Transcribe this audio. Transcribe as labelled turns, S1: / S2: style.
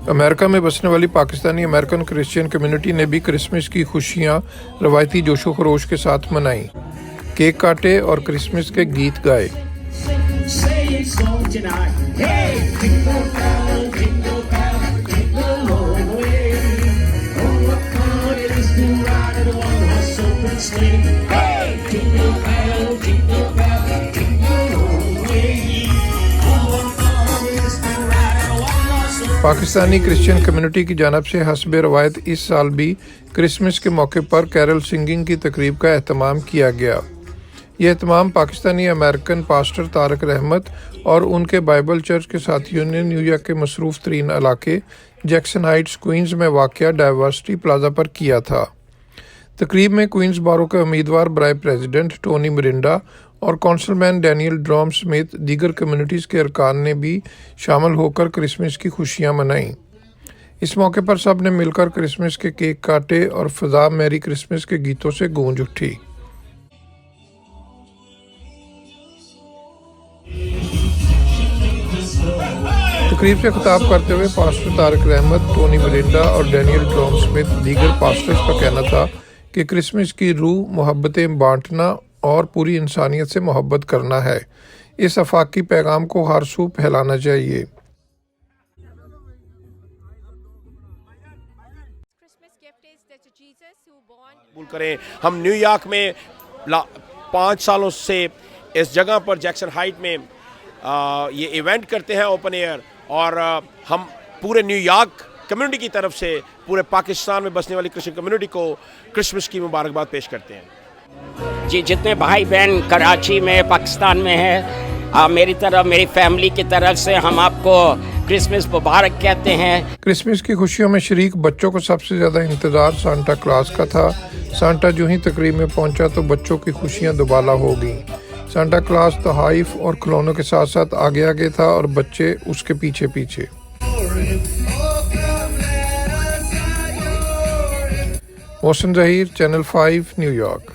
S1: America में बसने वाली पाकिस्तानी अमेरिकन क्रिश्चियन कम्युनिटी ने भी क्रिसमस की खुशियां रवायती जोशो खरोश के साथ मनाई। केक काटे और क्रिसमस के गीत गाए। पाकिस्तानी क्रिश्चियन कम्युनिटी की जानब से हस्बे रवायत इस साल भी क्रिसमस के मौके पर कैरल सिंगिंग की तकरीब का एहतमाम किया गया। यह एहतमाम पाकिस्तानी अमेरिकन पास्टर तारक रहमत और उनके बाइबल चर्च के साथियों ने न्यूयॉर्क के मसरूफ़ तरीन इलाके जैक्सन हाइट्स क्वींस में वाक़या डाइवर्सिटी प्लाजा पर किया था। तकरीब में क्वींस बारो के उम्मीदवार बराए प्रेसिडेंट टोनी मिरिंडा और कौंसलमैन डैनियल ड्रॉम समेत दीगर कम्युनिटीज़ के अरकान ने भी शामिल होकर क्रिसमस की खुशियां मनाईं। इस मौके पर सब ने मिलकर क्रिसमस के केक काटे और फ़ज़ा मैरी क्रिसमस के गीतों से गूंज उठी। तकरीब से खिताब करते हुए पास्टर तारक रहमत, टोनी मिरिंडा और डैनियल ड्रॉम समेत दीगर पास्टर्स का कहना था कि क्रिसमस की रूह मोहब्बतें बांटना और पूरी इंसानियत से मोहब्बत करना है। इस अफाकी पैगाम को हर सू फैलाना चाहिए।
S2: कबूल करें। हम न्यूयॉर्क में 5 सालों से इस जगह पर जैक्सन हाइट में ये इवेंट करते हैं ओपन एयर, और हम पूरे न्यूयॉर्क कम्युनिटी की तरफ से पूरे पाकिस्तान में बसने वाली क्रिश्चियन कम्युनिटी को क्रिसमस की मुबारकबाद पेश करते हैं।
S3: जी, जितने भाई बहन कराची में पाकिस्तान में है, मेरी तरफ, मेरी फैमिली की तरफ से हम आपको क्रिसमस मुबारक कहते हैं।
S1: क्रिसमस की खुशियों में शरीक बच्चों को सबसे ज़्यादा इंतज़ार सांता क्लॉस का था। सांता जो ही तकरीब में पहुंचा तो बच्चों की खुशियां दुबाला हो गईं। सांता क्लॉस तोहफ़ और खिलौनों के साथ साथ आगे आगे था और बच्चे उसके पीछे पीछे। Mohsin Zaheer, channel 5, New York.